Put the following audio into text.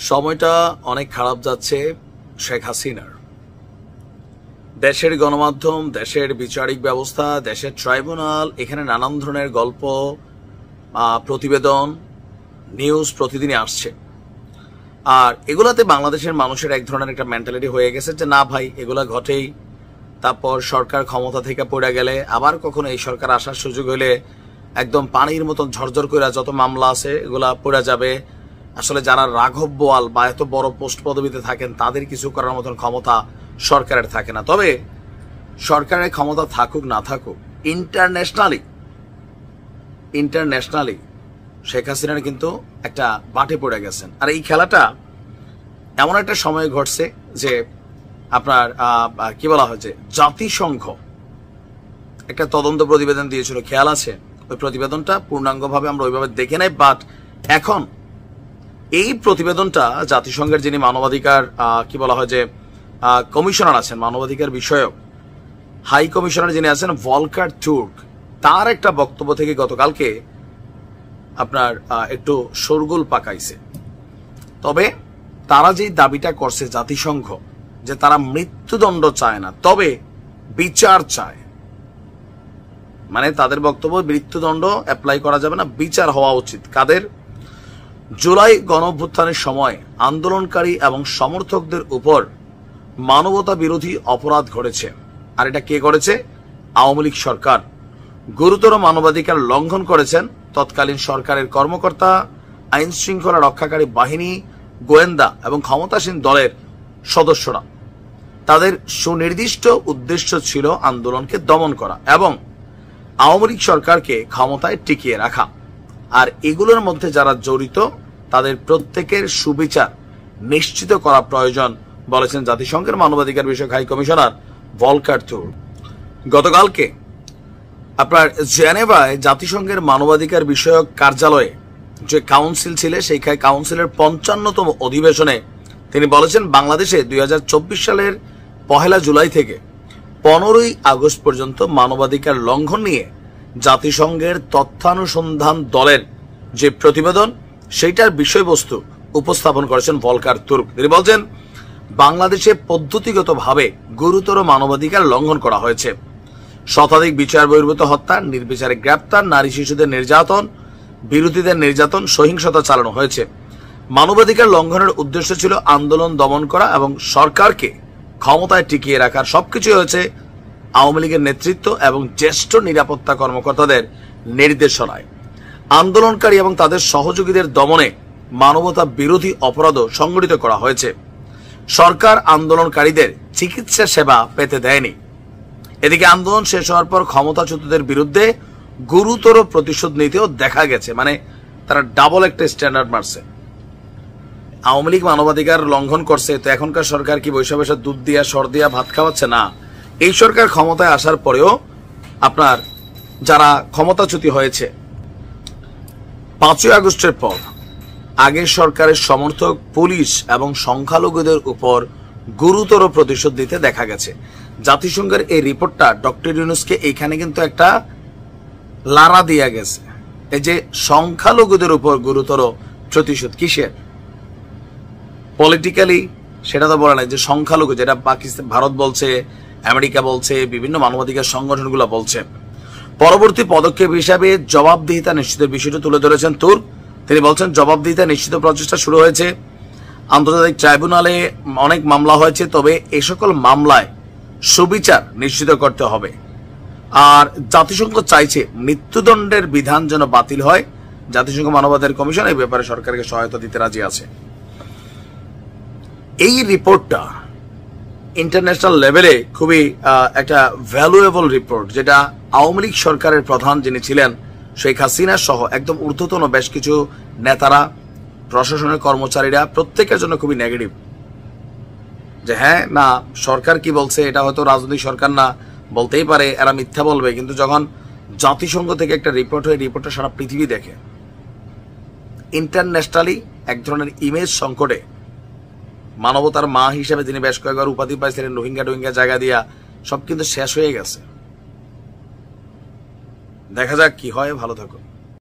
সময়টা অনেক খারাপ যাচ্ছে শেখ হাসিনার। দেশের গণমাধ্যম, দেশের বিচারিক ব্যবস্থা, দেশের ট্রাইব্যুনাল, এখানে নানান ধরনের গল্প, প্রতিবেদন, নিউজ প্রতিদিনই আসছে। আর এগুলাতে বাংলাদেশের মানুষের এক ধরনের একটা মেন্টালিটি হয়ে গেছে যে না ভাই, এগুলা ঘটেই। তারপর সরকার ক্ষমতা থেকে পড়ে গেলে আবার কখনো এই সরকার আসার সুযোগ হলে একদম পানির মতন ঝরঝর করে যত মামলা আছে এগুলা পড়ে যাবে। আসলে যারা রাঘব বোয়াল বা এত বড় পোস্ট পদবিতে থাকেন তাদের কিছু করার মতন ক্ষমতা সরকারের থাকে না। তবে সরকারের ক্ষমতা থাকুক না থাকুক, ইন্টারন্যাশনালি শেখ হাসিনার কিন্তু একটা বাটে পড়ে গেছেন। আর এই খেলাটা এমন একটা সময় ঘটছে যে আপনার কি বলা হয়েছে, জাতিসংঘ একটা তদন্ত প্রতিবেদন দিয়েছিল, খেয়াল আছে? ওই প্রতিবেদনটা পূর্ণাঙ্গভাবে আমরা ওইভাবে দেখে নাই, বাট এখন এই প্রতিবেদনটা জাতিসংঘের যিনি মানবাধিকার কি বলা হয় যে কমিশনার আছেন, মানবাধিকার বিষয়ক হাই কমিশনার যিনি আছেন ভলকার তুর্ক, তার একটা বক্তব্য থেকে গতকালকে আপনার একটু শোরগোল পাকাইছে। তবে তারা যে দাবিটা করছে জাতিসংঘ, যে তারা মৃত্যুদণ্ড চায় না, তবে বিচার চায়, মানে তাদের বক্তব্য মৃত্যুদণ্ড অ্যাপ্লাই করা যাবে না, বিচার হওয়া উচিত। কাদের? জুলাই গণঅভ্যুত্থানের সময় আন্দোলনকারী এবং সমর্থকদের উপর মানবতা বিরোধী অপরাধ ঘটেছে। আর এটা কে করেছে? আওয়ামী লীগ সরকার। গুরুতর মানবাধিকার লঙ্ঘন করেছেন তৎকালীন সরকারের কর্মকর্তা, আইন শৃঙ্খলা রক্ষাকারী বাহিনী, গোয়েন্দা এবং ক্ষমতাসীন দলের সদস্যরা। তাদের সুনির্দিষ্ট উদ্দেশ্য ছিল আন্দোলনকে দমন করা এবং আওয়ামী লীগ সরকারকে ক্ষমতায় টিকিয়ে রাখা। আর এগুলোর মধ্যে যারা জড়িত তাদের প্রত্যেকের সুবিচার নিশ্চিত করা প্রয়োজন বলেছেন জাতিসংঘের মানবাধিকার বিষয়ক হাই কমিশনার ভলকার তুর্ক। গতকালকে আপনার জেনেভায় জাতিসংঘের মানবাধিকার বিষয়ক কার্যালয়ে যে কাউন্সিল ছিল, সেই কাউন্সিলের 55তম অধিবেশনে তিনি বলেছেন বাংলাদেশে 2024 সালের 1 জুলাই থেকে 15 আগস্ট পর্যন্ত মানবাধিকার লঙ্ঘন নিয়ে জাতিসংঘের তথ্যানুসন্ধান দলের যে প্রতিবেদন, সেইটার বিষয়বস্তু উপস্থাপন করেছেন ভলকার তুর্ক। তিনি বলছেন বাংলাদেশে পদ্ধতিগতভাবে গুরুতর মানবাধিকার লঙ্ঘন করা হয়েছে। শতাধিক বিচার বহির্ভূত হত্যা, নির্বিচারে গ্রেপ্তার, নারী শিশুদের নির্যাতন, বিরোধীদের নির্যাতন, সহিংসতা চালানো হয়েছে। মানবাধিকার লঙ্ঘনের উদ্দেশ্য ছিল আন্দোলন দমন করা এবং সরকারকে ক্ষমতায় টিকিয়ে রাখার। সবকিছু হয়েছে আওয়ামী লীগের নেতৃত্ব এবং জ্যেষ্ঠ নিরাপত্তা কর্মকর্তাদের নির্দেশনায়। আন্দোলনকারী এবং তাদের সহযোগীদের দমনে মানবতা বিরোধী অপরাধও সংগঠিত করা হয়েছে। সরকার আন্দোলনকারীদের চিকিৎসা সেবা পেতে দেয়নি। এদিকে আন্দোলন শেষ হওয়ার পর ক্ষমতাচ্যুতদের বিরুদ্ধে গুরুতর প্রতিশোধ নিতেও দেখা গেছে। মানে তারা ডাবল একটা স্ট্যান্ডার্ড মারছে। আওয়ামী লীগ মানবাধিকার লঙ্ঘন করছে, তো এখনকার সরকার কি বৈশা বৈশা দুধ দিয়া সর দিয়া ভাত খাওয়াচ্ছে? না, এই সরকার ক্ষমতায় আসার পরেও আপনার যারা ক্ষমতাচ্যুত হয়েছে 5 আগস্টের পর আগের সরকারের সমর্থক, পুলিশ এবং সংখ্যালঘুদের উপর গুরুতর প্রতিশোধ দিতে দেখা গেছে। জাতিসংঘের এই রিপোর্টটা ডক্টর ইউনূসকে এইখানে কিন্তু একটা লারা দিয়া গেছে। এই যে সংখ্যালঘুদের উপর গুরুতর প্রতিশোধ কিসের? পলিটিক্যালি সেটা তো বলে নাই, যে সংখ্যালঘু, যেটা পাকিস্তান, ভারত বলছে, আমেরিকা বলছে, বিভিন্ন মানবাধিকার সংগঠনগুলো বলছে। পরবর্তী পদক্ষেপ হিসাবে জবাবদিহিতা নিশ্চিতের বিষয়টি তুলে ধরেছেন তুর্ক। তিনি বলছেন জবাবদিহিতা নিশ্চিত প্রচেষ্টা শুরু হয়েছে। আন্তর্জাতিক ট্রাইব্যুনালে অনেক মামলা হয়েছে, তবে এই সকল মামলায় সুবিচার নিশ্চিত করতে হবে। আর জাতিসংঘ চাইছে মৃত্যুদণ্ডের বিধান যেন বাতিল হয়। জাতিসংঘ মানবাধিকার কমিশন এই ব্যাপারে সরকারকে সহায়তা দিতে রাজি আছে। এই রিপোর্টটা ইন্টারন্যাশনাল লেভেলে খুবই একটা ভ্যালুয়েবল রিপোর্ট, যেটা আওয়ামী লীগ সরকারের প্রধান যিনি ছিলেন শেখ হাসিনা সহ একদম ঊর্ধ্বতন বেশ কিছু নেতারা, প্রশাসনের কর্মচারীরা প্রত্যেকের জন্য খুবই নেগেটিভ। যে হ্যাঁ না, সরকার কি বলছে এটা হয়তো রাজনৈতিক সরকার না, বলতেই পারে এরা মিথ্যা বলবে, কিন্তু যখন জাতিসংঘ থেকে একটা রিপোর্ট হয়, রিপোর্টটা সারা পৃথিবী দেখে। ইন্টারন্যাশনালি এক ধরনের ইমেজ সংকটে মানবতার মা হিসেবে তিনি বেশ কয়েকবার উপাধি পাইছিলেন, রোহিঙ্গা জায়গা দিয়া, সব কিন্তু শেষ হয়ে গেছে। দেখা যাক কি হয়। ভালো থাকুন।